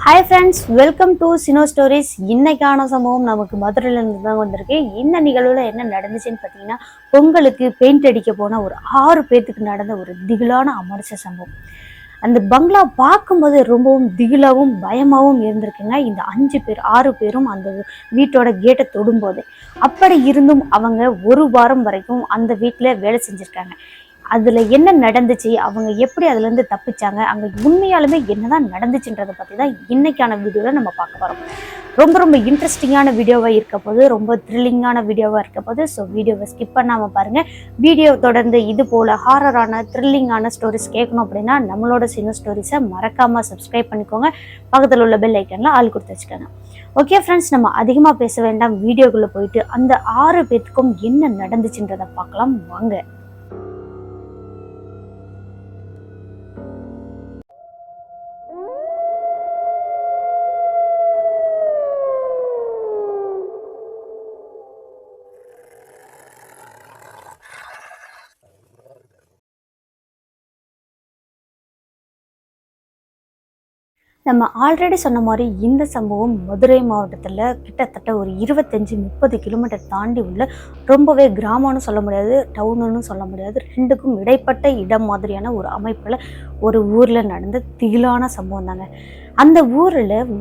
Hi friends, welcome to Cino stories. இன்னைக்கான சம்பவம் நமக்கு மதுரையிலேருந்து தான் வந்திருக்கு. இந்த நிகழ்வில் என்ன நடந்துச்சுன்னு பார்த்தீங்கன்னா, பொங்கலுக்கு பெயிண்ட் அடிக்க போன ஒரு 6 பேத்துக்கு நடந்த ஒரு திகிலான அமர்ச்ச சம்பவம். அந்த பங்களா பார்க்கும்போது ரொம்பவும் திகிலாவும் பயமாகவும் இருந்திருக்குங்க. இந்த 5 பேர் 6 பேரும் அந்த வீட்டோட கேட்டை தொடும்போது, அப்படி இருந்தும் அவங்க 1 வாரம் வரைக்கும் அந்த வீட்டில் வேலை செஞ்சுருக்காங்க. அதில் என்ன நடந்துச்சு, அவங்க எப்படி அதுலேருந்து தப்பிச்சாங்க, அங்கே உண்மையாலுமே என்னதான் நடந்துச்சுன்றதை பற்றி தான் இன்னைக்கான வீடியோவில் நம்ம பார்க்க போகிறோம். ரொம்ப இன்ட்ரெஸ்டிங்கான வீடியோவாக இருக்க போது, ரொம்ப த்ரில்லிங்கான வீடியோவாக இருக்க போது. ஸோ வீடியோவை ஸ்கிப் பண்ணாமல் பாருங்கள். வீடியோ தொடர்ந்து இது போல் ஹாரரான த்ரில்லிங்கான ஸ்டோரிஸ் கேட்கணும் அப்படின்னா நம்மளோட சின்ன ஸ்டோரிஸை மறக்காமல் சப்ஸ்கிரைப் பண்ணிக்கோங்க. பக்கத்தில் உள்ள பெல் ஐக்கனில் ஆள் கொடுத்து வச்சுக்கோங்க. ஓகே ஃப்ரெண்ட்ஸ், நம்ம அதிகமாக பேச வேண்டாம். வீடியோக்குள்ளே போயிட்டு அந்த 6 பேத்துக்கும் என்ன நடந்துச்சுன்றதை பார்க்கலாம் வாங்க. நம்ம ஆல்ரெடி சொன்ன மாதிரி இந்த சம்பவம் மதுரை மாவட்டத்தில் கிட்டத்தட்ட ஒரு 25-30 கிலோமீட்டர் தாண்டி உள்ள ரொம்பவே கிராமம்னு சொல்ல முடியாது, டவுனுன்னு சொல்ல முடியாது, ரெண்டுக்கும் இடைப்பட்ட இடம் மாதிரியான ஒரு அமைப்பில் ஒரு ஊரில் நடந்த திகிலான சம்பவம் தாங்க. அந்த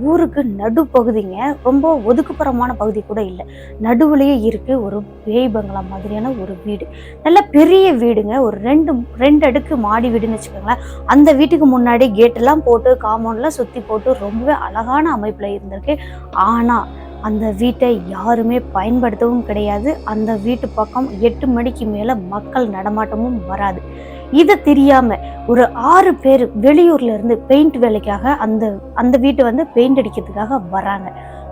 ஊருக்கு நடுப்பகுதிங்க, ரொம்ப ஒதுக்குப்புறமான பகுதி கூட இல்லை, நடுவுலையே இருக்குது ஒரு பேய் பங்களா மாதிரியான ஒரு வீடு. நல்ல பெரிய வீடுங்க, ஒரு ரெண்டு அடுக்கு மாடி வீடுன்னு வச்சுக்கோங்களேன். அந்த வீட்டுக்கு முன்னாடி கேட்டெல்லாம் போட்டு காம்பவுண்ட்லாம் சுற்றி போட்டு ரொம்பவே அழகான அமைப்பில் இருந்திருக்கு. ஆனால் அந்த வீட்டை யாருமே பயன்படுத்தவும் கிடையாது. அந்த வீட்டு பக்கம் 8 மணிக்கு மேலே மக்கள் நடமாட்டமும் வராது. இது தெரியாம ஒரு 6 பேர் வெளியூர்ல இருந்து பெயிண்ட் வேலைக்காக அந்த வீட்டை பெயிண்ட் அடிக்கிறதுக்காக வராங்க.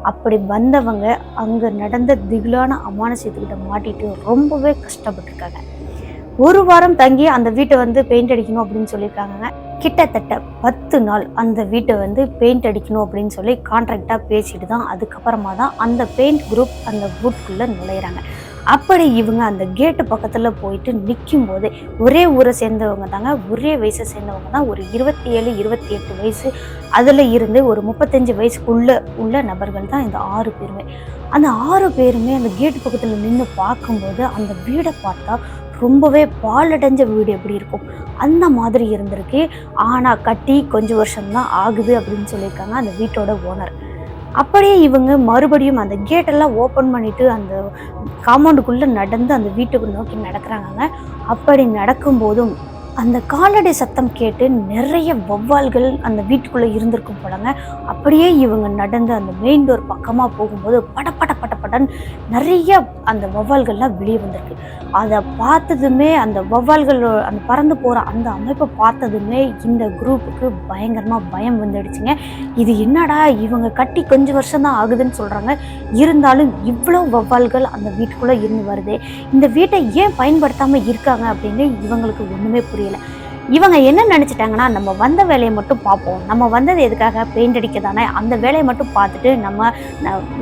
அப்படி வந்தவங்க அங்க நடந்த திகிலான அமானுஷத்துக்கிட்ட மாட்டிட்டு ரொம்பவே கஷ்டப்பட்டிருக்காங்க. 1 வாரம் தங்கி அந்த வீட்டை பெயிண்ட் அடிக்கணும் அப்படின்னு சொல்லியிருக்காங்க. கிட்டத்தட்ட 10 நாள் அந்த வீட்டை பெயிண்ட் அடிக்கணும் அப்படின்னு சொல்லி கான்ட்ராக்டாக பேசிட்டு தான் அதுக்கப்புறமா தான் அந்த பெயிண்ட் குரூப் அந்த வீட்டுக்குள்ளே நுழையிறாங்க. அப்படி இவங்க அந்த கேட்டு பக்கத்தில் போயிட்டு நிற்கும் போதே, ஒரே ஊரை சேர்ந்தவங்க தாங்க, ஒரே வயசை சேர்ந்தவங்க தான், ஒரு 27-28 வயசு, அதில் இருந்து ஒரு 35 வயசுக்குள்ள உள்ள நபர்கள் தான் இந்த 6 பேருமே. அந்த 6 பேருமே அந்த கேட்டு பக்கத்தில் நின்று பார்க்கும்போது அந்த வீடை பார்த்தா ரொம்பவே பாலடைஞ்ச வீடு எப்படி இருக்கும் அந்த மாதிரி இருந்திருக்கு. ஆனால் கட்டி கொஞ்சம் வருஷம்தான் ஆகுது அப்படின்னு சொல்லியிருக்காங்க அந்த வீட்டோட ஓனர். அப்படியே இவங்க மறுபடியும் அந்த கேட்டெல்லாம் ஓப்பன் பண்ணிட்டு அந்த காம்பவுண்டுக்குள்ளே நடந்து அந்த வீட்டுக்கு நோக்கி நடக்கிறாங்க. அப்படி நடக்கும்போதும் அந்த காலடி சத்தம் கேட்டு நிறைய வௌவால்கள் அந்த வீட்டுக்குள்ளே இருந்திருக்கும் போலங்க. அப்படியே இவங்க நடந்து அந்த மெயின் டோர் பக்கமாக போகும்போது படப்படன்னு நிறைய அந்த வௌவால்கள்லாம் வெளியே வந்திருக்கு. அதை பார்த்ததுமே அந்த வௌவால்கள் அந்த பறந்து போகிற அந்த அமைப்பை பார்த்ததுமே இந்த குரூப்புக்கு பயங்கரமாக பயம் வந்துடுச்சுங்க. இது என்னடா, இவங்க கட்டி கொஞ்சம் வருஷம்தான் ஆகுதுன்னு சொல்கிறாங்க, இருந்தாலும் இவ்வளோ வௌவால்கள் அந்த வீட்டுக்குள்ளே இருந்து வருது, இந்த வீட்டை ஏன் பயன்படுத்தாமல் இருக்காங்க அப்படின்னு இவங்களுக்கு ஒன்றுமே புரியல. இவங்க என்ன நினச்சிட்டாங்கன்னா, நம்ம வந்த வேலையை மட்டும் பார்ப்போம், நம்ம வந்தது எதுக்காக பெயிண்ட் அடிக்க தானே, அந்த வேலையை மட்டும் பார்த்துட்டு நம்ம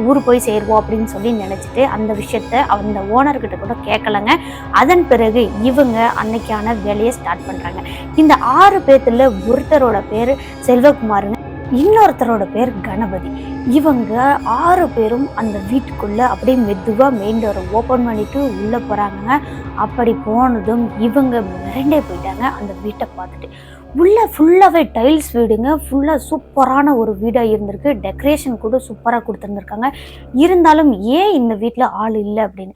ஊர் போய் சேருவோம் அப்படின்னு சொல்லி நினச்சிட்டு அந்த விஷயத்த அந்த ஓனர்கிட்ட கூட கேட்கலங்க. அதன் பிறகு இவங்க அன்னைக்கான வேலையை ஸ்டார்ட் பண்ணுறாங்க. இந்த 6 பேர்த்துல ஒருத்தரோட பேர் செல்வகுமாருங்க, இன்னொருத்தரோட பேர் கணபதி. இவங்க 6 பேரும் அந்த வீட்டுக்குள்ளே அப்படியே மெதுவாக மெயின் டோரை ஓப்பன் பண்ணிட்டு உள்ளே போகிறாங்க. அப்படி போனதும் இவங்க மிரண்டே போயிட்டாங்க அந்த வீட்டை பார்த்துட்டு. உள்ளே ஃபுல்லாகவே டைல்ஸ் வீடுங்க, ஃபுல்லாக சூப்பரான ஒரு வீடாக இருந்திருக்கு, டெக்கரேஷன் கூட சூப்பராக கொடுத்துருந்துருக்காங்க. இருந்தாலும் ஏன் இந்த வீட்டில் ஆள் இல்லை அப்படின்னு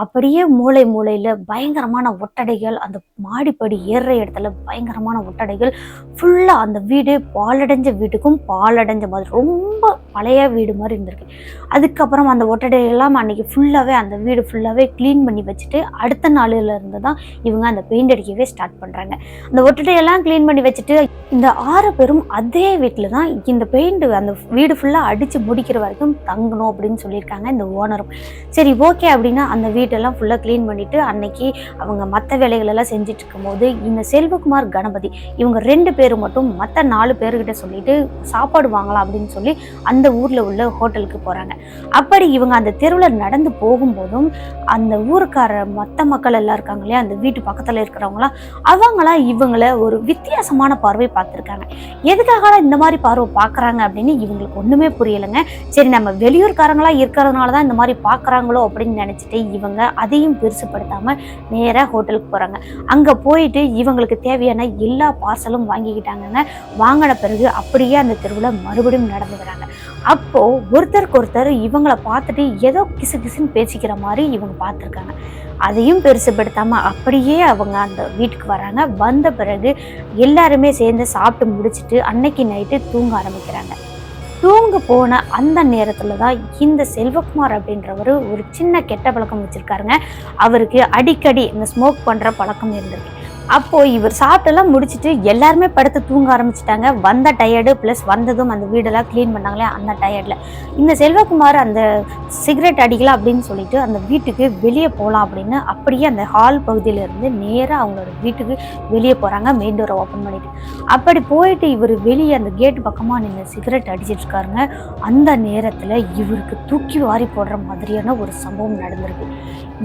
அப்படியே மூலையில் பயங்கரமான ஒட்டடைகள், அந்த மாடிப்படி ஏறுற இடத்துல பயங்கரமான ஒட்டடைகள், ஃபுல்லாக அந்த வீடு பாலடைஞ்ச வீட்டுக்கும் பாலடைஞ்ச மாதிரி ரொம்ப பழைய வீடு மாதிரி இருந்திருக்கு. அதுக்கப்புறம் அந்த ஒட்டடையெல்லாம் அன்றைக்கி ஃபுல்லாகவே அந்த வீடு ஃபுல்லாகவே க்ளீன் பண்ணி வச்சுட்டு அடுத்த நாளில் இருந்து தான் இவங்க அந்த பெயிண்ட் அடிக்கவே ஸ்டார்ட் பண்ணுறாங்க. அந்த ஒட்டடையெல்லாம் க்ளீன் பண்ணி வச்சுட்டு இந்த 6 பேரும் அதே வீட்டில் தான் இந்த பெயிண்ட் அந்த வீடு ஃபுல்லாக அடித்து முடிக்கிற வரைக்கும் தங்கணும் அப்படின்னு சொல்லியிருக்காங்க இந்த ஓனரும். சரி ஓகே அப்படின்னா அந்த வீடு வீட்டெல்லாம் ஃபுல்லாக க்ளீன் பண்ணிவிட்டு அன்னைக்கு அவங்க மற்ற வேலைகளெல்லாம் செஞ்சுட்டு இருக்கும்போது இந்த செல்வகுமார், கணபதி இவங்க 2 பேரும் மட்டும் மற்ற 4 பேர்கிட்ட சொல்லிட்டு சாப்பாடு வாங்கலாம் அப்படின்னு சொல்லி அந்த ஊரில் உள்ள ஹோட்டலுக்கு போகிறாங்க. அப்படி இவங்க அந்த தெருவில் நடந்து போகும்போதும் அந்த ஊருக்கார மற்ற மக்கள் எல்லாம் இருக்காங்க இல்லையா, அந்த வீட்டு பக்கத்தில் இருக்கிறவங்களாம் அவங்களாம் இவங்களை ஒரு வித்தியாசமான பார்வை பார்த்துருக்காங்க. எதுக்காக இந்த மாதிரி பார்வை பார்க்குறாங்க அப்படின்னு இவங்களுக்கு ஒன்றுமே புரியலைங்க. சரி, நம்ம வெளியூர்காரங்களா இருக்கிறதுனால தான் இந்த மாதிரி பார்க்குறாங்களோ அப்படின்னு நினச்சிட்டு இவங்க அதையும் பெருசுப்படுத்தாமல் நேராக ஹோட்டலுக்கு போகிறாங்க. அங்கே போயிட்டு இவங்களுக்கு தேவையான எல்லா பார்சலும் வாங்கிக்கிட்டாங்கங்க. வாங்கின பிறகு அப்படியே அந்த தெருவில் மறுபடியும் நடந்து வராங்க. அப்போது ஒருத்தருக்கு ஒருத்தர் இவங்களை பார்த்துட்டு ஏதோ கிசு கிசுன்னு பேசிக்கிற மாதிரி இவங்க பார்த்துருக்காங்க. அதையும் பெருசுப்படுத்தாமல் அப்படியே அவங்க அந்த வீட்டுக்கு வராங்க. வந்த பிறகு எல்லாருமே சேர்ந்து சாப்பிட்டு முடிச்சுட்டு அன்னைக்கு நைட்டு தூங்க ஆரம்பிக்கிறாங்க. தூங்க போன அந்த நேரத்தில் தான் இந்த செல்வகுமார் அப்படின்றவர் ஒரு சின்ன கெட்ட பழக்கம் வச்சுருக்காருங்க. அவருக்கு அடிக்கடி இந்த ஸ்மோக் பண்ணுற பழக்கம் இருந்திருக்கு. அப்போது இவர் சாப்பிட்டெல்லாம் முடிச்சுட்டு எல்லாருமே படுத்து தூங்க ஆரம்பிச்சிட்டாங்க. வந்த டயர்டு ப்ளஸ் வந்ததும் அந்த வீடெல்லாம் க்ளீன் பண்ணாங்களே அந்த டயர்டில் இந்த செல்வகுமார் அந்த சிகரெட் அடிக்கலாம் அப்படின்னு சொல்லிட்டு அந்த வீட்டுக்கு வெளியே போகலாம் அப்படின்னு அப்படியே அந்த ஹால் பகுதியிலேருந்து நேராக அவங்களோட வீட்டுக்கு வெளியே போகிறாங்க. மெயின் டோரை ஓப்பன் பண்ணிட்டு அப்படி போயிட்டு இவர் வெளியே அந்த கேட்டு பக்கமாக நின்று சிகரெட் அடிச்சிட்டு இருக்காருங்க. அந்த நேரத்தில் இவருக்கு தூக்கி வாரி போடுற மாதிரியான ஒரு சம்பவம் நடந்திருக்கு.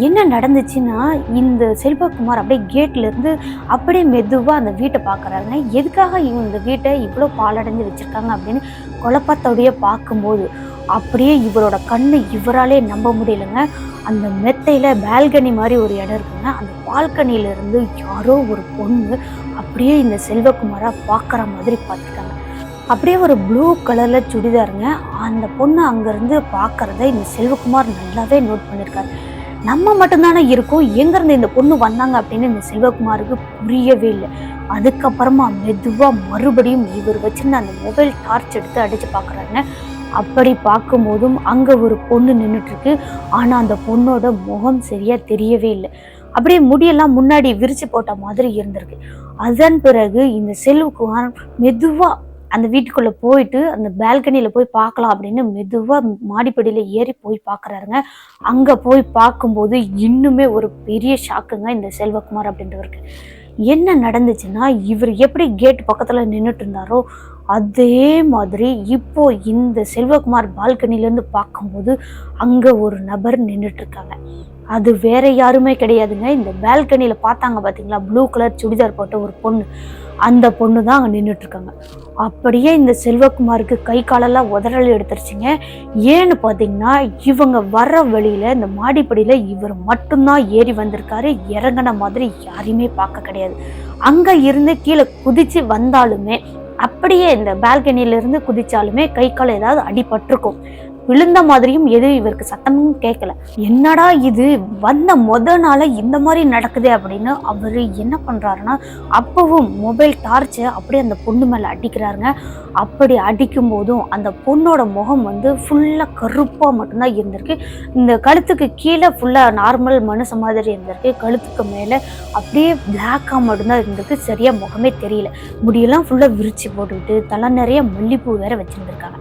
என்ன நடந்துச்சுன்னா, இந்த செல்வகுமார் அப்படியே கேட்லேருந்து அப்படியே மெதுவாக அந்த வீட்டை பார்க்குறாருங்க. எதுக்காக இவங்க இந்த வீட்டை இவ்வளோ பாலடைஞ்சு வச்சுருக்காங்க அப்படின்னு குழப்பத்தோடைய பார்க்கும்போது அப்படியே இவரோட கண்ணு இவராலே நம்ப முடியலைங்க. அந்த மெத்தையில் பால்கனி மாதிரி ஒரு இடம் இருக்குங்க. அந்த பால்கனியிலேருந்து யாரோ ஒரு பொண்ணு அப்படியே இந்த செல்வகுமாரை பார்க்குற மாதிரி பார்த்துருக்காங்க. அப்படியே ஒரு ப்ளூ கலரில் சுடிதாருங்க. அந்த பொண்ணு அங்கேருந்து பார்க்குறத இந்த செல்வகுமார் நல்லாவே நோட் பண்ணியிருக்காரு. நம்ம மட்டும்தானே இருக்கோம், எங்கேருந்து இந்த பொண்ணு வந்தாங்க அப்படின்னு இந்த செல்வகுமாருக்கு புரியவே இல்லை. அதுக்கப்புறமா மெதுவாக மறுபடியும் இவர் வச்சுருந்த அந்த மொபைல் டார்ச் எடுத்து அடித்து பார்க்குறாங்க. அப்படி பார்க்கும்போதும் அங்கே ஒரு பொண்ணு நின்றுட்டுருக்கு. ஆனால் அந்த பொண்ணோட முகம் சரியாக தெரியவே இல்லை. அப்படியே முடியெல்லாம் முன்னாடி விரிச்சு போட்ட மாதிரி இருந்திருக்கு. அதன் பிறகு இந்த செல்வகுமார் மெதுவாக அந்த வீட்டுக்குள்ளே போயிட்டு அந்த பால்கனியில் போய் பார்க்கலாம் அப்படின்னு மெதுவாக மாடிப்படியில் ஏறி போய் பார்க்குறாருங்க. அங்கே போய் பார்க்கும்போது இன்னுமே ஒரு பெரிய ஷாக்குங்க இந்த செல்வகுமார் அப்படின்றவருக்கு. என்ன நடந்துச்சுன்னா, இவர் எப்படி கேட் பக்கத்தில் நின்றுட்டு இருந்தாரோ அதே மாதிரி இப்போ இந்த செல்வகுமார் பால்கனிலேருந்து பார்க்கும்போது அங்கே ஒரு நபர் நின்றுட்டுருக்காங்க. அது வேற யாருமே கிடையாதுங்க. இந்த பால்கனியில் பார்த்தாங்க பார்த்தீங்களா, ப்ளூ கலர் சுடிதார் போட்ட ஒரு பொண்ணு, அந்த பொண்ணு தான் அங்கே நின்றுட்டுருக்காங்க. அப்படியே இந்த செல்வகுமாருக்கு கை காலெல்லாம் உதறல் எடுத்துருச்சுங்க. ஏன்னு பார்த்தீங்கன்னா, இவங்க வர்ற வழியில் இந்த மாடிப்படியில் இவர் மட்டும்தான் ஏறி வந்திருக்காரு. இறங்கின மாதிரி யாரையுமே பார்க்க கிடையாது. அங்கே இருந்து கீழே குதித்து வந்தாலுமே, அப்படியே இந்த பால்கனியிலேருந்து குதிச்சாலுமே கை கால் ஏதாவது அடிபட்டிருக்கும். விழுந்த மாதிரியும் எதுவும் இவருக்கு சத்தமும் கேட்கல. என்னடா இது, வந்த நாள இந்த மாதிரி நடக்குது அப்படின்னு அவர் என்ன பண்ணுறாருன்னா, அப்பவும் மொபைல் டார்ச்சை அப்படியே அந்த பொண்ணு மேலே அடிக்கிறாருங்க. அப்படி அடிக்கும் போதும் அந்த பொண்ணோட முகம் ஃபுல்லாக கருப்பாக மட்டும்தான் இருந்திருக்கு. இந்த கழுத்துக்கு கீழே ஃபுல்லாக நார்மல் மனுஷ மாதிரி இருந்திருக்கு. கழுத்துக்கு மேலே அப்படியே பிளாக்காக மட்டும்தான் இருந்திருக்கு. சரியாக முகமே தெரியல. முடியெல்லாம் ஃபுல்லாக விரிச்சு போட்டுக்கிட்டு தலை நிறைய மல்லிப்பூ வேற வச்சுருந்துருக்காங்க.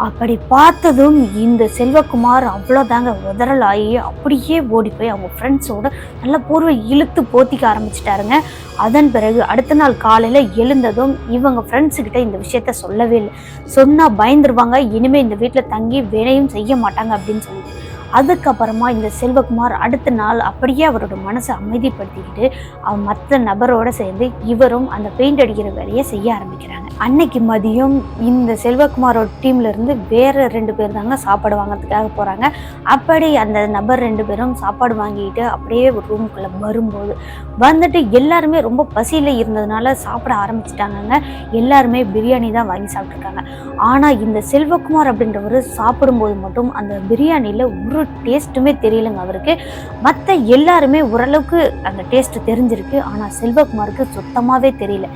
அப்படி பார்த்ததும் இந்த செல்வகுமார் அவ்வளோதாங்க உதறல் ஆகி அப்படியே ஓடி போய் அவங்க ஃப்ரெண்ட்ஸோட நல்ல போர்வை இழுத்து போத்திக்க ஆரம்பிச்சிட்டாருங்க. அதன் பிறகு அடுத்த நாள் காலையில் எழுந்ததும் இவங்க ஃப்ரெண்ட்ஸுக்கிட்ட இந்த விஷயத்த சொல்லவே இல்லை. சொன்னால் பயந்துருவாங்க, இனிமேல் இந்த வீட்டில் தங்கி வேலையும் செய்ய மாட்டாங்க அப்படின்னு சொல்லிட்டு. அதுக்கப்புறமா இந்த செல்வகுமார் அடுத்த நாள் அப்படியே அவரோட மனசை அமைதிப்படுத்திக்கிட்டு மற்ற நபரோட சேர்ந்து இவரும் அந்த பெயிண்ட் அடிக்கிற வேலையை செய்ய ஆரம்பிக்கிறாங்க. அன்னைக்கு மதியம் இந்த செல்வகுமாரோட டீம்ல இருந்து வேற 2 பேர் தாங்க சாப்பாடு வாங்கிறதுக்காக போறாங்க. அப்படி அந்த நபர் 2 பேரும் சாப்பாடு வாங்கிட்டு அப்படியே ஒரு ரூமுக்குள்ள வரும்போது வந்துட்டு எல்லாருமே ரொம்ப பசியில இருந்ததுனால சாப்பிட ஆரம்பிச்சிட்டாங்க. எல்லாருமே பிரியாணி தான் வாங்கி சாப்பிட்ருக்காங்க. ஆனா இந்த செல்வகுமார் அப்படின்றவர் சாப்பிடும்போது மட்டும் அந்த பிரியாணியில ஒரு டேஸ்ட்டுமே தெரியலங்க அவருக்கு. மற்ற எல்லாருமே ஓரளவுக்கு அந்த டேஸ்ட் தெரிஞ்சிருக்கு. ஆனால் செல்வகுமாருக்கு சுத்தமாகவே தெரியல.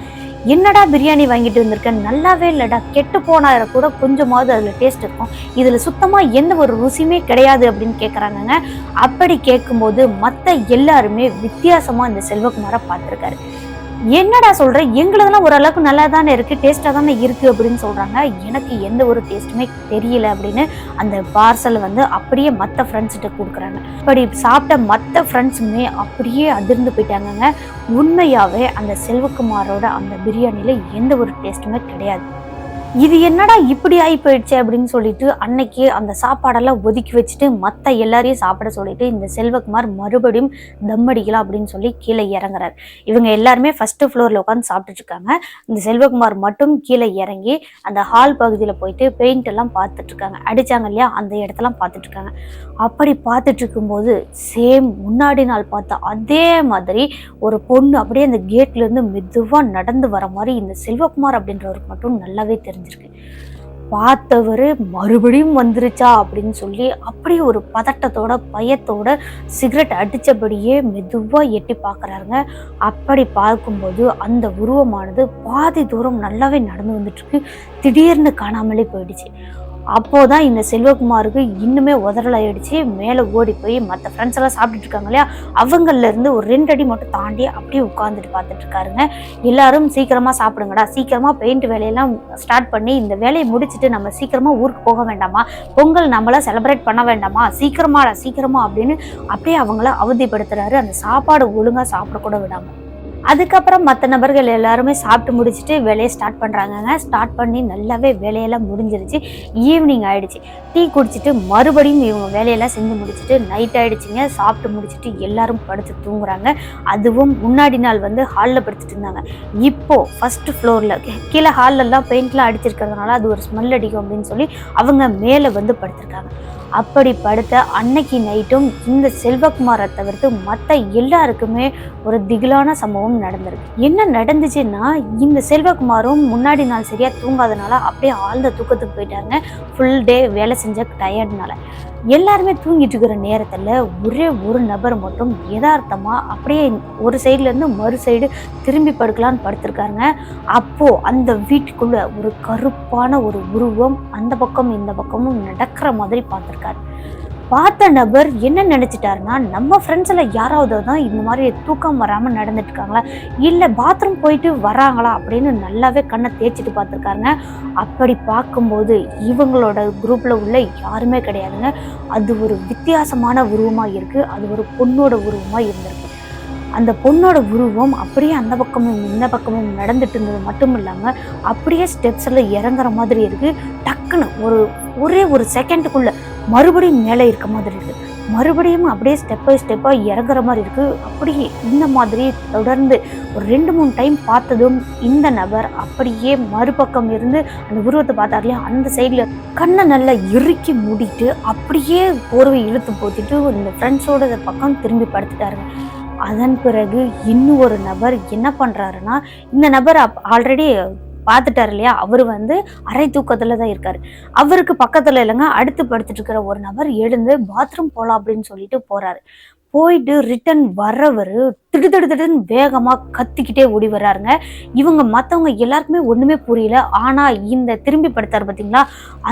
என்னடா பிரியாணி வாங்கிட்டு வந்திருக்கேன், நல்லாவே இல்லைடா, கெட்டு போனா கூட கொஞ்சமாவது அதில் டேஸ்ட் இருக்கும், இதில் சுத்தமாக எந்த ஒரு ருசியுமே கிடையாது அப்படின்னு கேட்குறாங்கங்க. அப்படி கேட்கும்போது மற்ற எல்லாருமே வித்தியாசமாக இந்த செல்வகுமாரை பார்த்துருக்காரு. என்னடா சொல்ற, எங்களுதெல்லாம் ஓரளவுக்கு நல்லா தானே இருக்கு, டேஸ்டா தானே இருக்கு அப்படின்னு சொல்றாங்க. எனக்கு எந்த ஒரு டேஸ்ட்டுமே தெரியல அப்படின்னு அந்த பார்சல் வந்து அப்படியே மற்ற ஃப்ரெண்ட்ஸ்கிட்ட கொடுக்குறாங்க. அப்படி சாப்பிட்ட மற்ற ஃப்ரெண்ட்ஸுமே அப்படியே அதிர்ந்து போயிட்டாங்கங்க. உண்மையாவே அந்த செல்வகுமாரோட அந்த பிரியாணியில எந்த ஒரு டேஸ்ட்டுமே கிடையாது. இது என்னடா இப்படி ஆகி போயிடுச்சு அப்படின்னு சொல்லிட்டு அன்னைக்கு அந்த சாப்பாடெல்லாம் ஒதுக்கி வச்சுட்டு மற்ற எல்லாரையும் சாப்பிட சொல்லிட்டு இந்த செல்வகுமார் மறுபடியும் தம் அடிக்கலாம் அப்படின்னு சொல்லி கீழே இறங்குறாரு. இவங்க எல்லாருமே ஃபர்ஸ்ட் ஃப்ளோர்ல உட்காந்து சாப்பிட்டுட்டு இருக்காங்க. இந்த செல்வகுமார் மட்டும் கீழே இறங்கி அந்த ஹால் பகுதியில் போயிட்டு பெயிண்ட் எல்லாம் பார்த்துட்டு இருக்காங்க. அடிச்சாங்க இல்லையா, அந்த இடத்தெல்லாம் பார்த்துட்டு இருக்காங்க. அப்படி பார்த்துட்டு இருக்கும்போது சேம் முன்னாடி நாள் பார்த்தா அதே மாதிரி ஒரு பொண்ணு அப்படியே அந்த கேட்ல இருந்து மெதுவா நடந்து வர மாதிரி இந்த செல்வகுமார் அப்படின்றவருக்கு மட்டும் நல்லாவே தெரிஞ்சிருக்கு. பார்த்தவரு மறுபடியும் வந்துருச்சா அப்படின்னு சொல்லி அப்படியே ஒரு பதட்டத்தோட பயத்தோட சிகரெட் அடிச்சபடியே மெதுவா எட்டி பார்க்கறாருங்க. அப்படி பார்க்கும்போது அந்த உருவமானது பாதி தூரம் நல்லாவே நடந்து வந்துட்டு இருக்கு. திடீர்னு காணாமலே போயிடுச்சு. அப்போதான் இந்த செல்வகுமாருக்கு இன்னுமே உதறலாயிடுச்சு. மேலே ஓடி போய் மற்ற ஃப்ரெண்ட்ஸ் எல்லாம் சாப்பிட்டுட்டு இருக்காங்க இல்லையா, அவங்கள்ல இருந்து ஒரு 2 அடி மட்டும் தாண்டி அப்படியே உட்காந்துட்டு பார்த்துட்டு இருக்காருங்க. எல்லாரும் சீக்கிரமா சாப்பிடுங்கடா, சீக்கிரமா பெயிண்ட் வேலையெல்லாம் ஸ்டார்ட் பண்ணி இந்த வேலையை முடிச்சுட்டு நம்ம சீக்கிரமா ஊருக்கு போக வேண்டாமா, பொங்கல் நம்மளாம் செலிப்ரேட் பண்ண வேண்டாமா, சீக்கிரமா அப்படின்னு அப்படியே அவங்கள அவதிப்படுத்துறாரு. அந்த சாப்பாடு ஒழுங்கா சாப்பிடக்கூட விடாம. அதுக்கப்புறம் மற்ற நபர்கள் எல்லாருமே சாப்பிட்டு முடிச்சுட்டு வேலையை ஸ்டார்ட் பண்ணுறாங்கங்க. ஸ்டார்ட் பண்ணி நல்லாவே வேலையெல்லாம் முடிஞ்சிருச்சு. ஈவினிங் ஆகிடுச்சு. டீ குடிச்சிட்டு மறுபடியும் இவங்க வேலையெல்லாம் செஞ்சு முடிச்சுட்டு நைட் ஆகிடுச்சிங்க. சாப்பிட்டு முடிச்சுட்டு எல்லாரும் படுத்து தூங்குறாங்க. அதுவும் முன்னாடி நாள் வந்து ஹாலில் படுத்துட்டு இருந்தாங்க. இப்போது ஃபஸ்ட்டு ஃப்ளோரில் கீழே ஹாலெல்லாம் பெயிண்ட்லாம் அடிச்சிருக்கிறதுனால அது ஒரு ஸ்மெல் அடிக்கும் அப்படின்னு சொல்லி அவங்க மேலே வந்து படுத்திருக்காங்க. அப்படி படுத்த அன்னைக்கு நைட்டும் இந்த செல்வகுமாரை தவிர்த்து மற்ற எல்லாருக்குமே ஒரு திகிலான சம்பவம் நடந்திருக்கு. என்ன நடந்துச்சுன்னா, இந்த செல்வகுமாரும் முன்னாடி நாள் சரியா தூங்காதனால அப்படியே ஆழ்ந்த தூக்கத்துக்கு போயிட்டாருங்க. ஃபுல் டே வேலை செஞ்ச டயர்ட்னால எல்லாருமே தூங்கிட்டு இருக்கிற நேரத்தில் ஒரே ஒரு நபர் மட்டும் யதார்த்தமா அப்படியே ஒரு சைட்ல இருந்து மறு சைடு திரும்பி படுக்கலான்னு படுத்திருக்காருங்க. அப்போ அந்த வீட்டுக்குள்ள ஒரு கருப்பான ஒரு உருவம் அந்த பக்கம் இந்த பக்கமும் நடக்கிற மாதிரி பார்த்திருக்காரு. பார்த்த நபர் என்ன நினைச்சிட்டாருன்னா, நம்ம ஃப்ரெண்ட்ஸில் யாராவது தான் இந்த மாதிரி தூக்கம் வராமல் நடந்துட்டு இருக்காங்களா, இல்லை பாத்ரூம் போயிட்டு வராங்களா அப்படின்னு நல்லாவே கண்ணை தேய்ச்சிட்டு பார்த்துருக்காருங்க. அப்படி பார்க்கும்போது இவங்களோட குரூப்பில் உள்ள யாருமே கிடையாதுங்க. அது ஒரு வித்தியாசமான உருவமாக இருக்குது. அது ஒரு பொண்ணோட உருவமாக இருந்திருக்கு. அந்த பொண்ணோட உருவம் அப்படியே அந்த பக்கமும் இந்த பக்கமும் நடந்துட்டு இருந்தது மட்டும் இல்லாமல் அப்படியே ஸ்டெப்ஸில் இறங்குற மாதிரி இருக்குது. டக்குன்னு ஒரே ஒரு செகண்டுக்குள்ளே மறுபடியும் மேலே இருக்க மாதிரி இருக்குது. மறுபடியும் அப்படியே ஸ்டெப் பை ஸ்டெப்பாக இறங்குற மாதிரி இருக்குது. அப்படியே இந்த மாதிரி தொடர்ந்து ஒரு 2-3 டைம் பார்த்ததும் இந்த நபர் அப்படியே மறுபக்கம் இருந்து அந்த உருவத்தை பார்த்தார் இல்லையா, அந்த சைடில் கண்ணை நல்லா இறுக்கி மூடிட்டு அப்படியே போர்வை இழுத்து போத்திட்டு இந்த ஃப்ரெண்ட்ஸோட பக்கம் திரும்பி படுத்துட்டாருங்க. அதன் பிறகு இன்னும் ஒரு நபர் என்ன பண்ணுறாருன்னா, இந்த நபர் ஆல்ரெடி பார்த்துட்டார் இல்லையா, அவர் வந்து அரை தூக்கத்தில் தான் இருக்கார். அவருக்கு பக்கத்தில் இல்லைங்க, அடுத்து படுத்துட்டு இருக்கிற ஒரு நபர் எழுந்து பாத்ரூம் போகலாம் அப்படின்னு சொல்லிட்டு போகிறாரு. போயிட்டு ரிட்டன் வர்றவர் திடுன்னு வேகமாக கத்திக்கிட்டே ஓடி வர்றாருங்க. இவங்க மற்றவங்க எல்லாருக்குமே ஒன்றுமே புரியல. ஆனால் இந்த திரும்பி படுத்தார் பார்த்தீங்களா,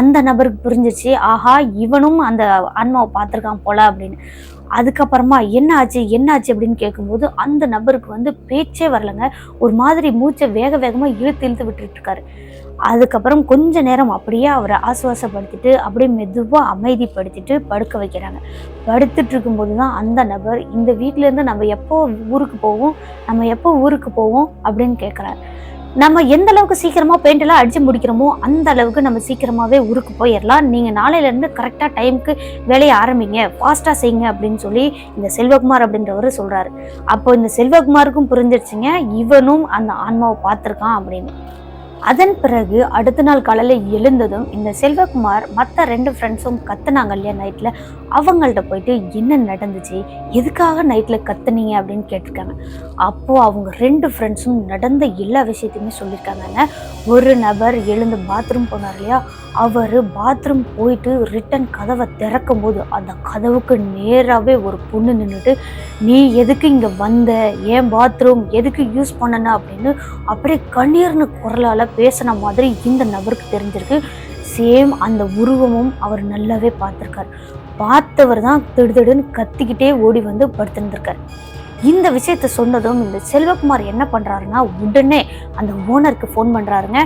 அந்த நபருக்கு புரிஞ்சிச்சு, ஆஹா இவனும் அந்த ஆன்மாவை பார்த்துருக்கான் போல அப்படின்னு. அதுக்கப்புறமா என்ன ஆச்சு அப்படின்னு கேட்கும்போது அந்த நபருக்கு வந்து பேச்சே வரலைங்க. ஒரு மாதிரி மூச்சை வேகமாக இழுத்து விட்டுட்டு இருக்காரு. அதுக்கப்புறம் கொஞ்ச நேரம் அப்படியே அவரை ஆசுவாசப்படுத்திட்டு அப்படியே மெதுவாக அமைதிப்படுத்திட்டு படுக்க வைக்கிறாங்க. படுத்துட்டு இருக்கும்போது தான் அந்த நபர், இந்த வீட்டிலேருந்து நம்ம எப்போ ஊருக்கு போவோம் அப்படின்னு கேட்குறாரு. நம்ம எந்த அளவுக்கு சீக்கிரமாக பெயிண்டெல்லாம் அடித்து முடிக்கிறோமோ அந்த அளவுக்கு நம்ம சீக்கிரமாகவே ஊருக்கு போயிடலாம். நீங்கள் நாளையிலேருந்து கரெக்டாக டைமுக்கு வேலையை ஆரம்பிங்க, ஃபாஸ்ட்டாக செய்யுங்க அப்படின்னு சொல்லி இந்த செல்வகுமார் அப்படின்றவர் சொல்கிறாரு. அப்போ இந்த செல்வகுமாருக்கும் புரிஞ்சிருச்சுங்க, இவனும் அந்த ஆன்மாவை பார்த்துருக்கான் அப்படின்னு. அதன் பிறகு அடுத்த நாள் காலையில் எழுந்ததும் இந்த செல்வகுமார் மற்ற 2 ஃப்ரெண்ட்ஸும் கத்துனாங்க இல்லையா நைட்டில், அவங்கள்ட்ட போயிட்டு என்ன நடந்துச்சு, எதுக்காக நைட்டில் கத்துனீங்க அப்படின்னு கேட்டிருக்காங்க. அப்போது அவங்க 2 ஃப்ரெண்ட்ஸும் நடந்த எல்லா விஷயத்தையுமே சொல்லியிருக்காங்கங்க. ஒரு நபர் எழுந்து பாத்ரூம் போனார் இல்லையா, அவர் பாத்ரூம் போயிட்டு ரிட்டன் கதவை திறக்கும் போது அந்த கதவுக்கு நேராகவே ஒரு பொண்ணு நின்றுட்டு, நீ எதுக்கு இங்கே வந்த, ஏன் பாத்ரூம் எதுக்கு யூஸ் பண்ணன அப்படின்னு அப்படியே கண்ணீர்னு குரலால் பேசின மாதிரி இந்த நபருக்கு தெரிஞ்சிருக்கு. சேம் அந்த உருவமும் அவர் நல்லாவே பார்த்துருக்காரு. பார்த்தவர் தான் திடுன்னு கத்திக்கிட்டே ஓடி வந்து படுத்திருந்திருக்காரு. இந்த விஷயத்த சொன்னதும் இந்த செல்வகுமார் என்ன பண்றாருன்னா உடனே அந்த ஓனருக்கு ஃபோன் பண்றாருங்க.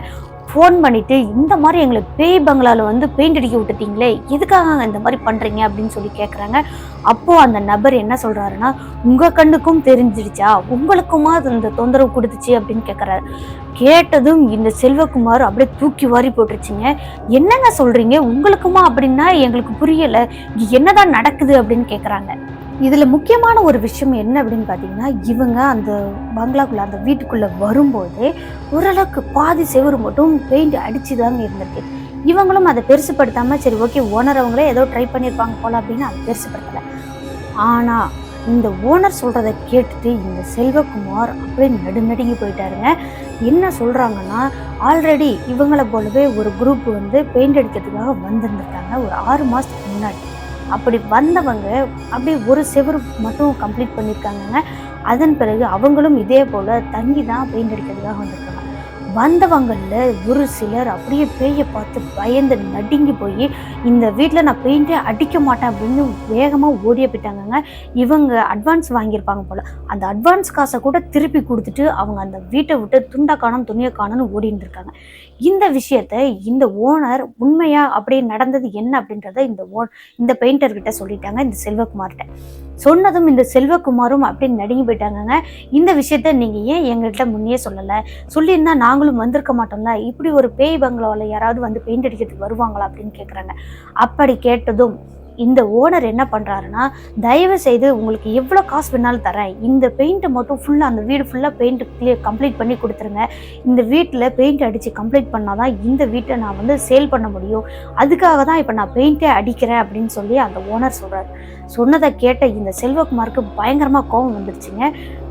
ஃபோன் பண்ணிட்டு இந்த மாதிரி எங்களை பேய் பங்களாவில் வந்து பெயிண்ட் அடிக்க விட்டுட்டீங்களே, எதுக்காக இந்த மாதிரி பண்றீங்க அப்படின்னு சொல்லி கேட்குறாங்க. அப்போ அந்த நபர் என்ன சொல்றாருன்னா, உங்க கண்ணுக்கும் தெரிஞ்சிடுச்சா, உங்களுக்குமா இந்த தொந்தரவு கொடுத்துச்சு அப்படின்னு கேட்குறாரு. கேட்டதும் இந்த செல்வகுமார் அப்படியே தூக்கி வாரி போட்டுருச்சுங்க. என்னங்க சொல்றீங்க, உங்களுக்குமா அப்படின்னா எங்களுக்கு புரியல, என்னதான் நடக்குது அப்படின்னு கேட்குறாங்க. இதுல முக்கியமான ஒரு விஷயம் என்ன அப்படின்னு பார்த்தீங்கன்னா, இவங்க அந்த பங்களாக்குள்ள அந்த வீட்டுக்குள்ள வரும்போதே ஓரளவுக்கு பாதி செவுறு மட்டும் பெயிண்ட் அடிச்சுதாங்க இருந்திருக்கு. இவங்களும் அதை பெருசுப்படுத்தாம சரி ஓகே ஓனர் அவங்களே ஏதோ ட்ரை பண்ணியிருப்பாங்க போல அப்படின்னு அதை பெருசுப்படுத்தலை. ஆனா இந்த ஓனர் சொல்றதை கேட்டுட்டு இந்த செல்வகுமார் அப்படியே நடுநடுங்கி போயிட்டாருங்க. என்ன சொல்றாங்கன்னா, ஆல்ரெடி இவங்களை போலவே ஒரு குரூப் வந்து பெயிண்ட் அடிக்கிறதுக்காக வந்திருந்திருக்காங்க ஒரு 6 மாசத்துக்கு முன்னாடி. அப்படி வந்தவங்க அப்படியே ஒரு செவரு மட்டும் கம்ப்ளீட் பண்ணியிருக்காங்க. அதன் பிறகு அவங்களும் இதே போல் தங்கி தான் பெயிண்ட் அடிக்கிறதுக்காக வந்திருக்காங்க. வந்தவங்களில் ஒரு சிலர் அப்படியே பேயை பார்த்து பயந்து நடுங்கி போய் இந்த வீட்டில் நான் பெயிண்டே அடிக்க மாட்டேன் அப்படின்னு வேகமாக ஓடிய போயிட்டாங்கங்க. இவங்க அட்வான்ஸ் வாங்கியிருப்பாங்க போல், அந்த அட்வான்ஸ் காசை கூட திருப்பி கொடுத்துட்டு அவங்க அந்த வீட்டை விட்டு துண்டை காணும் துணியை காணும்னு ஓடிட்டு இருக்காங்க. இந்த விஷயத்த இந்த ஓனர் உண்மையா அப்படியே நடந்தது என்ன அப்படின்றத இந்த பெயிண்டர்கிட்ட சொல்லிட்டாங்க, இந்த செல்வகுமார்கிட்ட. சொன்னதும் இந்த செல்வகுமாரும் அப்படின்னு நடுங்கி போயிட்டாங்கங்க. இந்த விஷயத்த நீங்க ஏன் எங்கள்கிட்ட முன்னே சொல்லலை, சொல்லியிருந்தா நாங்களும் வந்திருக்க மாட்டோம்ல, இப்படி ஒரு பேய் பங்களாவில் யாராவது வந்து பெயிண்ட் அடிக்கிறதுக்கு வருவாங்களா அப்படின்னு கேட்குறாங்க. அப்படி கேட்டதும் இந்த ஓனர் என்ன பண்ணுறாருன்னா, தயவு செய்து உங்களுக்கு எவ்வளோ காசு வேணாலும் தரேன், இந்த பெயிண்ட்டை மட்டும் ஃபுல்லாக அந்த வீடு ஃபுல்லாக பெயிண்ட் கம்ப்ளீட் பண்ணி கொடுத்துருங்க, இந்த வீட்டில் பெயிண்ட் அடித்து கம்ப்ளீட் பண்ணால் தான் இந்த வீட்டை நான் வந்து சேல் பண்ண முடியும், அதுக்காக தான் இப்போ நான் பெயிண்டே அடிக்கிறேன் அப்படின்னு சொல்லி அந்த ஓனர் சொல்கிறார். சொன்னதை கேட்ட இந்த செல்வகுமாருக்கு பயங்கரமாக கோபம் வந்துருச்சுங்க.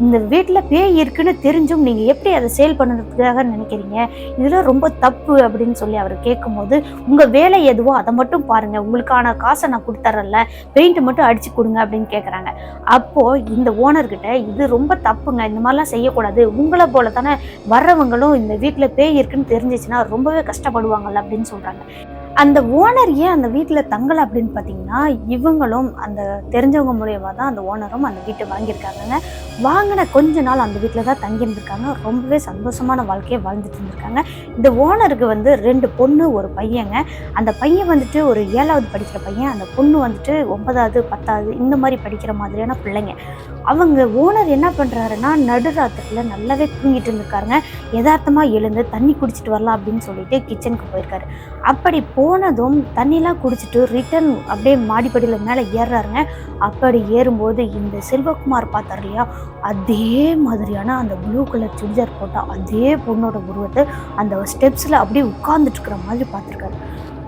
இந்த வீட்டில் பேய் இருக்குன்னு தெரிஞ்சும் நீங்கள் எப்படி அதை சேல் பண்ணுறதுக்காக நினைக்கிறீங்க, இதெல்லாம் ரொம்ப தப்பு அப்படின்னு சொல்லி அவர் கேட்கும்போது, உங்கள் வேலை எதுவோ அதை மட்டும் பாருங்கள், உங்களுக்கான காசை நான் கொடுத்துறல, பெயிண்ட் மட்டும் அடிச்சு கொடுங்க அப்படின்னு கேட்குறாங்க. அப்போ இந்த ஓனர்கிட்ட இது ரொம்ப தப்புங்க, இந்த மாதிரிலாம் செய்யக்கூடாது, உங்களை போல தானே வர்றவங்களும் இந்த வீட்டில் பேய் இருக்குன்னு தெரிஞ்சிச்சுன்னா ரொம்பவே கஷ்டப்படுவாங்கல்ல அப்படின்னு சொல்கிறாங்க. அந்த ஓனர் ஏன் அந்த வீட்டில் தங்கலை அப்படின்னு பார்த்தீங்கன்னா, இவங்களும் அந்த தெரிஞ்சவங்க மூலியமாக தான் அந்த ஓனரும் அந்த வீட்டை வாங்கியிருக்காங்க. வாங்கின கொஞ்ச நாள் அந்த வீட்டில் தான் தங்கியிருந்திருக்காங்க. ரொம்பவே சந்தோஷமான வாழ்க்கையை வாழ்ந்துட்டு இருந்திருக்காங்க. இந்த ஓனருக்கு வந்து 2 பொண்ணு ஒரு பையங்க. அந்த பையன் வந்துட்டு ஒரு 7வது படிக்கிற பையன், அந்த பொண்ணு வந்துட்டு 9வது 10வது இந்த மாதிரி படிக்கிற மாதிரியான பிள்ளைங்க. அவங்க ஓனர் என்ன பண்ணுறாருன்னா, நடுராத்திரியில் நல்லாவே தூங்கிட்டு இருந்திருக்காருங்க. யதார்த்தமாக எழுந்து தண்ணி குடிச்சிட்டு வரலாம் அப்படின்னு சொல்லிட்டு கிச்சனுக்கு போயிருக்காரு. அப்படி போனதும் தண்ணிலாம் குடிச்சிட்டு ரிட்டர்ன் அப்படியே மாடிப்படியில் மேலே ஏறுறாருங்க. அப்படி ஏறும்போது இந்த செல்வகுமார் பார்த்தார் இல்லையா, அதே மாதிரியான அந்த ப்ளூ கலர் சுடிதார் போட்டால் அதே பொண்ணோட உருவத்தை அந்த ஸ்டெப்ஸில் அப்படியே உட்கார்ந்துட்டு இருக்கிற மாதிரி பார்த்துருக்காரு.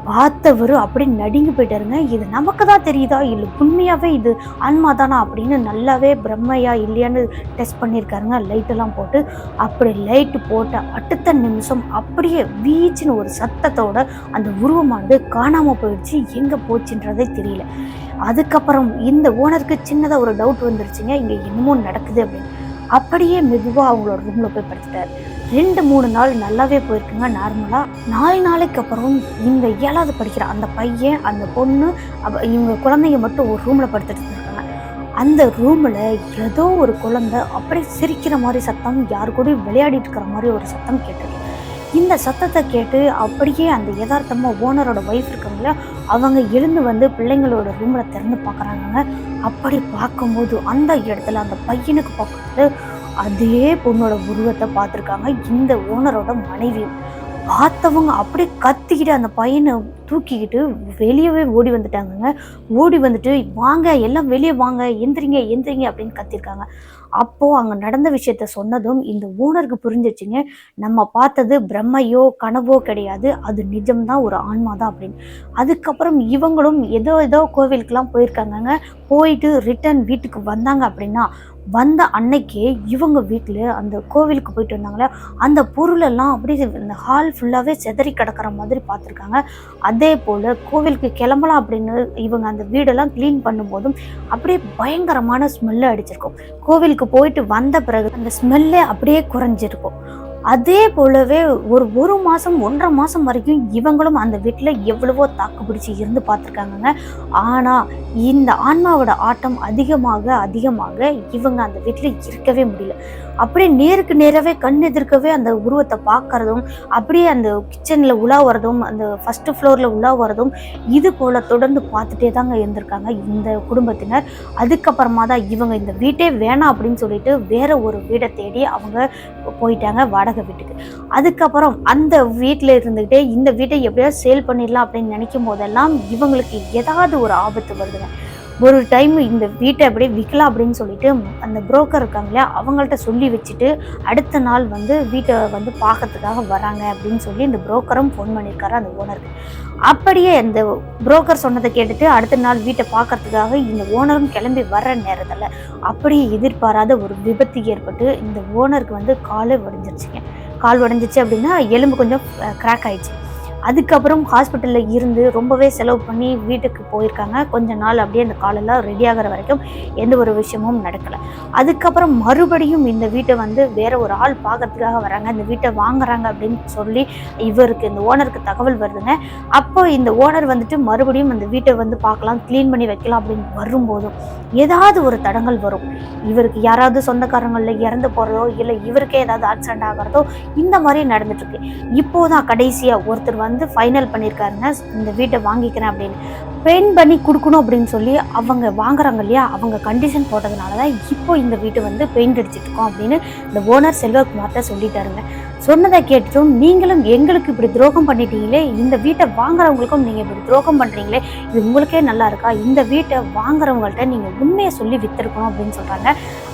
பார்த்தவர் அப்படி நடுங்கி போயிட்டாருங்க. இது நமக்கு தான் தெரியுதா, இல்லை உண்மையாகவே இது ஆன்மா தானா அப்படின்னு நல்லாவே பிரம்மையா இல்லையான்னு டெஸ்ட் பண்ணியிருக்காருங்க லைட்டெல்லாம் போட்டு. அப்படி லைட்டு போட்ட அடுத்த நிமிஷம் அப்படியே வீச்சுன்னு ஒரு சத்தத்தோட அந்த உருவமானது காணாமல் போயிடுச்சு, எங்கே போச்சுன்றதே தெரியல. அதுக்கப்புறம் இந்த ஓனருக்கு சின்னதாக ஒரு டவுட் வந்துருச்சுங்க, இங்கே என்னமோ நடக்குது அப்படின்னு. அப்படியே மெதுவாக அவங்களோட ரூமில் போய் படுத்துட்டார். 2-3 நாள் நல்லாவே போயிருக்குங்க நார்மலாக. 4 நாளைக்கு அப்புறம் இந்த 7வது படிக்கிற அந்த பையன் அந்த பொண்ணு இவங்க குழந்தைங்க மட்டும் ஒரு ரூமில் படுத்துட்டு இருக்காங்க. அந்த ரூமில் ஏதோ ஒரு குழந்தை அப்படியே சிரிக்கிற மாதிரி சத்தம், யாரு கூட விளையாடிட்டு இருக்கிற மாதிரி ஒரு சத்தம் கேட்டிருக்கு. இந்த சத்தத்தை கேட்டு அப்படியே அந்த யதார்த்தமாக ஓனரோட ஒய்ஃப் இருக்காங்களா, அவங்க எழுந்து வந்து பிள்ளைங்களோட ரூமில் திறந்து பார்க்குறாங்க. அப்படி பார்க்கும்போது அந்த இடத்துல அந்த பையனுக்கு பக்கத்தில் அதே பொண்ணோட உருவத்தை பார்த்துருக்காங்க இந்த ஓனரோட மனைவி. பார்த்தவங்க அப்படியே கத்திக்கிட்டு அந்த பையனை தூக்கிக்கிட்டு வெளியவே ஓடி வந்துட்டாங்கங்க. ஓடி வந்துட்டு வாங்க எல்லாம் வெளியே வாங்க, எந்திரிங்க எந்திரிங்க அப்படின்னு கத்திருக்காங்க. அப்போது அங்கே நடந்த விஷயத்த சொன்னதும் இந்த ஓனருக்கு புரிஞ்சிச்சுங்க, நம்ம பார்த்தது பிரம்மையோ கனவோ கிடையாது, அது நிஜம்தான், ஒரு ஆன்மா தான் அப்படின்னு. அதுக்கப்புறம் இவங்களும் ஏதோ கோவிலுக்கெல்லாம் போயிருக்காங்கங்க. போயிட்டு ரிட்டர்ன் வீட்டுக்கு வந்தாங்க அப்படின்னா, வந்த அன்னைக்கே இவங்க வீட்டில் அந்த கோவிலுக்கு போயிட்டு வந்தாங்களே அந்த பொருளெல்லாம் அப்படியே இந்த ஹால் ஃபுல்லாகவே செதறி கிடக்கிற மாதிரி பார்த்துருக்காங்க. அதே போல் கோவிலுக்கு கிளம்பலாம் அப்படின்னு இவங்க அந்த வீடெல்லாம் க்ளீன் பண்ணும்போதும் அப்படியே பயங்கரமான ஸ்மெல்லு அடிச்சிருக்கும். கோவிலுக்கு போயிட்டு வந்த பிறகு அந்த ஸ்மெல்லே அப்படியே குறைஞ்சிருக்கும். அதே போலவே ஒரு மாதம் 1.5 மாதம் வரைக்கும் இவங்களும் அந்த வீட்டில் எவ்வளவோ தாக்கு பிடிச்சி இருந்து பார்த்துருக்காங்கங்க. ஆனால் இந்த ஆன்மாவோட ஆட்டம் அதிகமாக அதிகமாக இவங்க அந்த வீட்டில் இருக்கவே முடியல. அப்படியே நேருக்கு நேராகவே கண் எதிர்க்கவே அந்த உருவத்தை பார்க்கறதும், அப்படியே அந்த கிச்சனில் உலா வரதும், அந்த ஃபஸ்ட்டு ஃப்ளோரில் உலா வரதும், இது போல் தொடர்ந்து பார்த்துட்டே தாங்க இருந்திருக்காங்க இந்த குடும்பத்தினர். அதுக்கப்புறமா தான் இவங்க இந்த வீட்டே வேணாம் அப்படின்னு சொல்லிட்டு வேற ஒரு வீடை தேடி அவங்க போயிட்டாங்க வாடகை வீட்டுக்கு. அதுக்கப்புறம் அந்த வீட்டில் இருந்துக்கிட்டே இந்த வீட்டை எப்படியாவது சேல் பண்ணிடலாம் அப்படின்னு நினைக்கும் போதெல்லாம் இவங்களுக்கு ஏதாவது ஒரு ஆபத்து வருதுங்க. ஒரு டைம் இந்த வீட்டை அப்படியே விற்கலாம் அப்படின்னு சொல்லிட்டு அந்த புரோக்கர் இருக்காங்க இல்லையா, அவங்கள்ட்ட சொல்லி வச்சுட்டு அடுத்த நாள் வீட்டை பார்க்கறதுக்காக வராங்க அப்படின்னு சொல்லி இந்த புரோக்கரும் ஃபோன் பண்ணியிருக்காரு அந்த ஓனருக்கு. அப்படியே அந்த புரோக்கர் சொன்னதை கேட்டுட்டு அடுத்த நாள் வீட்டை பார்க்கறதுக்காக இந்த ஓனரும் கிளம்பி வர்ற நேரத்தில் அப்படியே எதிர்பாராத ஒரு விபத்து ஏற்பட்டு இந்த ஓனருக்கு கால் உடைஞ்சிருச்சு அப்படின்னா எலும்பு கொஞ்சம் கிராக் ஆயிடுச்சு. அதுக்கப்புறம் ஹாஸ்பிட்டலில் இருந்து ரொம்பவே செலவு பண்ணி வீட்டுக்கு போயிருக்காங்க. கொஞ்ச நாள் அப்படியே அந்த காலெல்லாம் ரெடி ஆகிற வரைக்கும் எந்த ஒரு விஷயமும் நடக்கலை. அதுக்கப்புறம் மறுபடியும் இந்த வீட்டை வேற ஒரு ஆள் பார்க்கறதுக்காக வராங்க, இந்த வீட்டை வாங்குறாங்க அப்படின்னு சொல்லி இவருக்கு இந்த ஓனருக்கு தகவல் வருதுங்க. அப்போ இந்த ஓனர் மறுபடியும் அந்த வீட்டை பார்க்கலாம், க்ளீன் பண்ணி வைக்கலாம் அப்படின்னு வரும்போதும் ஏதாவது ஒரு தடங்கள் வரும். இவருக்கு யாராவது சொந்தக்காரங்களில் இறந்து போகிறதோ இல்லை இவருக்கே ஏதாவது ஆக்சிடென்ட் ஆகிறதோ இந்த மாதிரி நடந்துட்டுருக்கு. இப்போதான் கடைசியாக ஒருத்தர் ஃபைனல் பண்ணியிருக்காருங்க, இந்த வீட்டை வாங்கிக்கிறேன் அப்படின்னு. பெயிண்ட் பண்ணி கொடுக்கணும் அப்படின்னு சொல்லி அவங்க வாங்குறாங்க இல்லையா, அவங்க கண்டிஷன் போட்டதுனால தான் இப்போ இந்த வீட்டை பெயிண்ட் அடிச்சுட்டு இருக்கோம் அப்படின்னு இந்த ஓனர் செல்வகுமார்கிட்ட சொல்லிட்டாருங்க. சொன்னதை கேட்டுட்டும் நீங்களும் எங்களுக்கு இப்படி துரோகம் பண்ணிட்டீங்களே, இந்த வீட்டை வாங்குறவங்களுக்கும் நீங்கள் இப்படி துரோகம் பண்ணுறீங்களே, இது உங்களுக்கே நல்லா இருக்கா, இந்த வீட்டை வாங்குறவங்கள்ட்ட நீங்கள் உண்மையை சொல்லி விற்றுருக்கணும் அப்படின்னு சொல்கிறாங்க.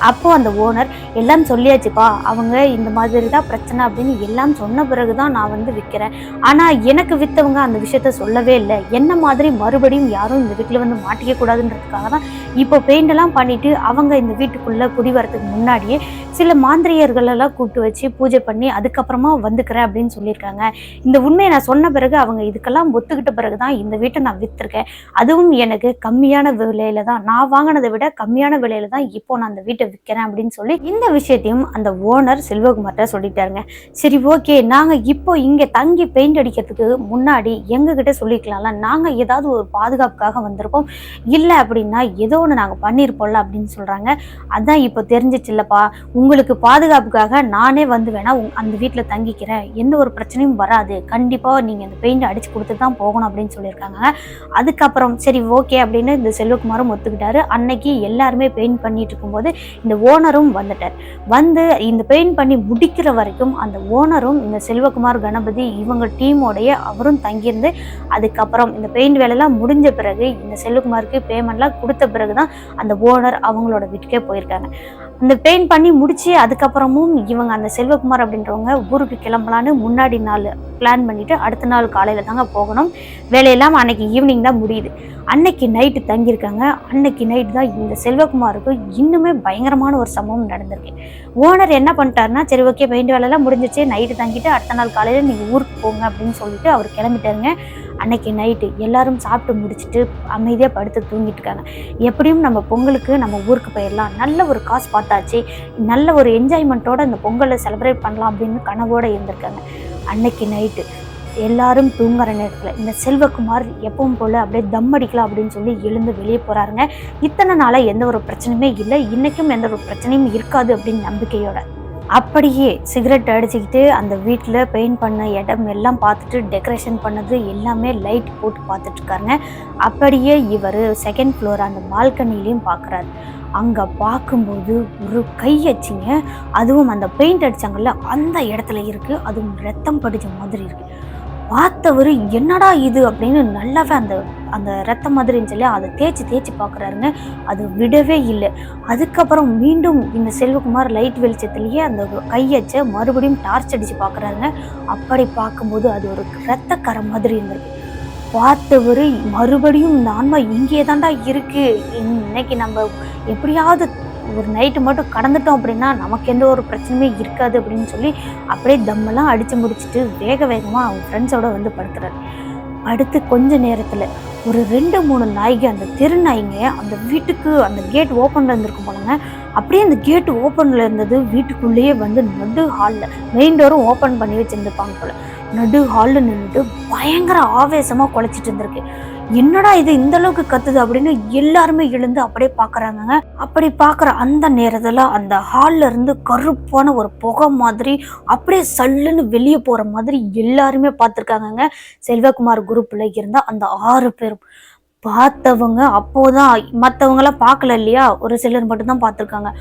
அப்போது அந்த ஓனர் எல்லாம் சொல்லியாச்சுப்பா, அவங்க இந்த மாதிரி தான் பிரச்சனை அப்படின்னு எல்லாம் சொன்ன பிறகு தான் நான் விற்கிறேன். ஆனால் எனக்கு விற்றவங்க அந்த விஷயத்த சொல்லவே இல்லை. என்ன மாதிரி மறுபடியும் யாரும் இந்த வீட்டில் மாட்டிக்க கூடாதுன்றதுக்காக தான் இப்போ பெயிண்டெல்லாம் பண்ணிவிட்டு அவங்க இந்த வீட்டுக்குள்ளே குடி வரதுக்கு முன்னாடியே சில மாந்திரியர்களெல்லாம் கூப்பிட்டு வச்சு பூஜை பண்ணி அதுக்கப்புறமா வந்துக்கிறேன் அப்படின்னு சொல்லியிருக்காங்க. இந்த உண்மையை நான் சொன்ன பிறகு அவங்க இதுக்கெல்லாம் ஒத்துக்கிட்ட பிறகு தான் இந்த வீட்டை நான் விற்றுருக்கேன். அதுவும் எனக்கு கம்மியான விலையில தான், நான் வாங்கினதை விட கம்மியான விலையில தான் இப்போ நான் அந்த வீட்டை விற்கிறேன் அப்படின்னு சொல்லி இந்த விஷயத்தையும் அந்த ஓனர் செல்வகுமார்கிட்ட சொல்லிட்டாருங்க. சரி ஓகே, நாங்கள் இப்போ இங்கே தங்கி பெயிண்ட் அடிக்கிறதுக்கு முன்னாடி எங்ககிட்ட சொல்லிக்கலாம்ல, நாங்கள் ஏதாவது ஒரு பாதுகாப்புக்காக வந்திருக்கோம், இல்லை அப்படின்னா ஏதோ ஒன்று நாங்கள் பண்ணியிருப்போம்ல அப்படின்னு சொல்கிறாங்க. அதான் இப்போ தெரிஞ்சிச்சு இல்லைப்பா, உங்களுக்கு பாதுகாப்புக்காக நானே வேணா அந்த வீட்டில் தங்கிக்கிறேன், எந்த ஒரு பிரச்சனையும் வராது, கண்டிப்பாக நீங்கள் இந்த பெயிண்ட் அடித்து கொடுத்து தான் போகணும் அப்படின்னு சொல்லியிருக்காங்க. அதுக்கப்புறம் சரி ஓகே அப்படின்னு இந்த செல்வகுமாரும் ஒத்துக்கிட்டாரு. அன்னைக்கு எல்லாருமே பெயிண்ட் பண்ணிட்டு இருக்கும்போது இந்த ஓனரும் வந்துட்டார். இந்த பெயிண்ட் பண்ணி முடிக்கிற வரைக்கும் அந்த ஓனரும் இந்த செல்வகுமார் கணபதி இவங்க டீமோடைய அவரும் தங்கியிருந்து அதுக்கப்புறம் இந்த பெயிண்ட் வேலையெல்லாம் முடிஞ்ச பிறகு இந்த செல்வகுமாருக்கு பேமெண்ட்லாம் கொடுத்த பிறகு தான் அந்த ஓனர் அவங்களோட வீட்டுக்கே போயிருக்காங்க. அந்த பெயிண்ட் பண்ணி முடிச்சு அதுக்கப்புறமும் இவங்க அந்த செல்வகுமார் அப்படின்றவங்க ஊருக்கு கிளம்பலான்னு முன்னாடி நாள் பிளான் பண்ணிட்டு அடுத்த நாள் காலையில் தாங்க போகணும். வேலையெல்லாம் அன்னைக்கு ஈவினிங் தான் முடியுது. அன்னைக்கு நைட்டு தங்கியிருக்காங்க. அன்னைக்கு நைட்டு தான் இந்த செல்வகுமாருக்கு இன்னுமே பயங்கரமான ஒரு சம்பவம் நடந்திருக்கு. ஓனர் என்ன பண்ணிட்டாருன்னா, சரி ஓகே பெயிண்ட் வேலையெல்லாம் முடிஞ்சிச்சு, நைட்டு தங்கிட்டு அடுத்த நாள் காலையில் நீங்கள் ஊருக்கு போங்க அப்படின்னு சொல்லிட்டு அவர் கிளம்பிட்டாருங்க. அன்னைக்கு நைட்டு எல்லாரும் சாப்பிட்டு முடிச்சுட்டு அமைதியாக படுத்து தூங்கிட்டு இருக்காங்க. எப்படியும் நம்ம பொங்கலுக்கு நம்ம ஊருக்கு போயிடலாம், நல்ல ஒரு காசு பார்த்தாச்சு, நல்ல ஒரு என்ஜாய்மெண்ட்டோட இந்த பொங்கலை செலிப்ரேட் பண்ணலாம் அப்படின்னு கனவோடு இருந்திருக்காங்க. அன்னைக்கு நைட்டு எல்லாரும் தூங்குற நேரத்தில் இந்த செல்வகுமார் எப்பவும் போல் அப்படியே தம் அடிக்கலாம் அப்படின்னு சொல்லி எழுந்து வெளியே போகிறாருங்க. இத்தனை நாளாக எந்த ஒரு பிரச்சனையுமே இல்லை, இன்றைக்கும் எந்த ஒரு பிரச்சனையும் இருக்காது அப்படின்னு நம்பிக்கையோட அப்படியே சிகரெட் அடிச்சுக்கிட்டு அந்த வீட்டில் பெயிண்ட் பண்ண இடம் எல்லாம் பார்த்துட்டு டெக்கரேஷன் பண்ணது எல்லாமே லைட் போட்டு பார்த்துட்ருக்காருங்க. அப்படியே இவர் செகண்ட் ஃப்ளோர் அந்த பால்கனிலையும் பார்க்குறாரு. அங்கே பார்க்கும்போது ஒரு கை வச்சிங்க, அதுவும் அந்த பெயிண்ட் அடித்தாங்கல்ல அந்த இடத்துல இருக்குது, அதுவும் ரத்தம் படித்த மாதிரி இருக்குது. பார்த்தவர் என்னடா இது அப்படின்னு நல்லாவே அந்த ரத்தம் மாதிரின்னு சொல்லி அதை தேய்ச்சி பார்க்குறாருங்க. அது விடவே இல்லை. அதுக்கப்புறம் மீண்டும் இந்த செல்வகுமார் லைட் வெளிச்சத்துலேயே அந்த கையச்சை மறுபடியும் டார்ச் அடித்து பார்க்குறாருங்க. அப்படி பார்க்கும்போது அது ஒரு ரத்தக்கரை மாதிரி இருந்திருக்கு. பார்த்தவர் மறுபடியும் இந்த ஆன்மா இங்கே தாண்டா இருக்குது, இன்னைக்கு நம்ம எப்படியாவது ஒரு நைட்டு மட்டும் கடந்துட்டோம் அப்படின்னா நமக்கு எந்த ஒரு பிரச்சனையுமே இருக்காது அப்படின்னு சொல்லி அப்படியே தம்மெல்லாம் அடித்து முடிச்சுட்டு வேகமாக அவங்க ஃப்ரெண்ட்ஸோட படுத்துறாரு. அடுத்து கொஞ்ச நேரத்தில் ஒரு 2-3 நாய்ங்க, அந்த தெரு நாய்ங்க அந்த வீட்டுக்கு அந்த கேட் ஓப்பனில் இருந்திருக்கும் போலங்க. அப்படியே அந்த கேட்டு ஓப்பனில் இருந்தது. வீட்டுக்குள்ளேயே வந்து நடு ஹாலில் மெயின் டோரும் ஓப்பன் பண்ணி வச்சுருந்துருப்பாங்க போல். நடு ஹாலில் நின்றுட்டு பயங்கர ஆவேசமாக குலைச்சிட்டு இருந்திருக்கு. என்னடா இது இந்த அளவுக்கு கத்துது அப்படின்னு எல்லாருமே எழுந்து அப்படியே பார்க்குறாங்கங்க. அப்படி பார்க்குற அந்த நேரத்தில் அந்த ஹாலில் இருந்து கருப்பான ஒரு புகை மாதிரி அப்படியே சல்லுன்னு வெளியே போகிற மாதிரி எல்லாருமே பார்த்துருக்காங்கங்க. செல்வகுமார் குரூப்பில் இருந்த அந்த 6 பேரும் பார்த்தவங்க. அப்போதான் மற்றவங்களாம் பார்க்கல இல்லையா, ஒரு சிலர் மட்டும்தான் பார்த்துருக்காங்க.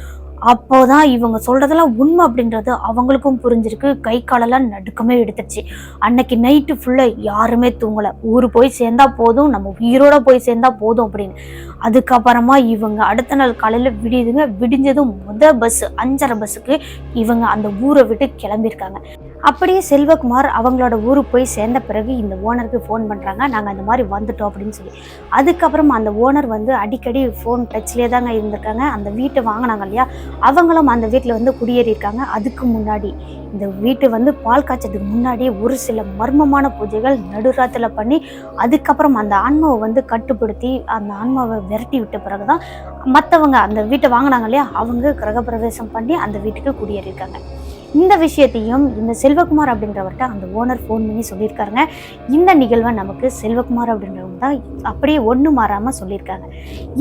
அப்போதான் இவங்க சொல்றதெல்லாம் உண்மை அப்படின்றது அவங்களுக்கும் புரிஞ்சிருக்கு. கை காலெல்லாம் நடுக்கமே எடுத்துருச்சு. அன்னைக்கு நைட்டு ஃபுல்லா யாருமே தூங்கல. ஊரு போய் சேர்ந்தா போதும், நம்ம உயிரோட போய் சேர்ந்தா போதும் அப்படின்னு. அதுக்கப்புறமா இவங்க அடுத்த நாள் காலையில விடியுதுங்க. விடிஞ்சதும் பஸ் 5:30 பஸ்ஸுக்கு இவங்க அந்த ஊரை விட்டு கிளம்பியிருக்காங்க. அப்படியே செல்வகுமார் அவங்களோட ஊருக்கு போய் சேர்ந்த பிறகு இந்த ஓனருக்கு ஃபோன் பண்ணுறாங்க, நாங்கள் அந்த மாதிரி வந்துட்டோம் அப்படின்னு சொல்லி. அதுக்கப்புறம் அந்த ஓனர் வந்து அடிக்கடி ஃபோன் டச்லேயே தாங்க இருந்திருக்காங்க. அந்த வீட்டை வாங்கினாங்க இல்லையா, அவங்களும் அந்த வீட்டில் வந்து குடியேறியிருக்காங்க. அதுக்கு முன்னாடி இந்த வீட்டு வந்து பால் காய்ச்சதுக்கு முன்னாடியே ஒரு சில மர்மமான பூஜைகள் நடுராத்தில் பண்ணி அதுக்கப்புறம் அந்த ஆன்மாவை வந்து கட்டுப்படுத்தி அந்த ஆன்மாவை விரட்டி விட்ட பிறகு தான் மற்றவங்க அந்த வீட்டை வாங்கினாங்க இல்லையா, அவங்க கிரகப்பிரவேசம் பண்ணி அந்த வீட்டுக்கு குடியேறியிருக்காங்க. இந்த விஷயத்தையும் இந்த செல்வகுமார் அப்படின்றவர்கிட்ட அந்த ஓனர் ஃபோன் பண்ணி சொல்லியிருக்காருங்க. இந்த நிகழ்வை நமக்கு செல்வகுமார் அப்படின்றவங்க தான் அப்படியே ஒன்று மாறாமல் சொல்லியிருக்காங்க.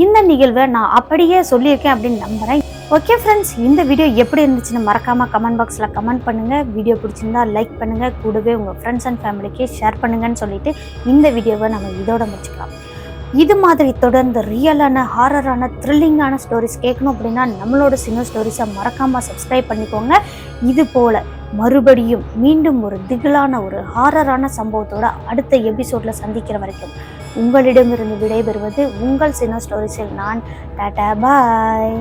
இந்த நிகழ்வை நான் அப்படியே சொல்லியிருக்கேன் அப்படின்னு நம்புகிறேன். ஓகே ஃப்ரெண்ட்ஸ், இந்த வீடியோ எப்படி இருந்துச்சுன்னு மறக்காமல் கமெண்ட் பாக்ஸில் கமெண்ட் பண்ணுங்கள். வீடியோ பிடிச்சிருந்தா லைக் பண்ணுங்கள், கூடவே உங்கள் ஃப்ரெண்ட்ஸ் அண்ட் ஃபேமிலிக்கு ஷேர் பண்ணுங்கன்னு சொல்லிட்டு இந்த வீடியோவை நம்ம இதோட முடிச்சுக்கலாம். இது மாதிரி தொடர்ந்து ரியலான ஹாரரான த்ரில்லிங்கான ஸ்டோரிஸ் கேட்கணும் அப்படின்னா நம்மளோட சின்ன ஸ்டோரிஸை மறக்காமல் சப்ஸ்கிரைப் பண்ணிக்கோங்க. இது போல் மறுபடியும் மீண்டும் ஒரு திகிலான ஒரு ஹாரரான சம்பவத்தோட அடுத்த எபிசோடில் சந்திக்கிற வரைக்கும் உங்களிடமிருந்து விடைபெறுவது உங்கள் சின்ன ஸ்டோரிஸில் நான். டாடா பாய்.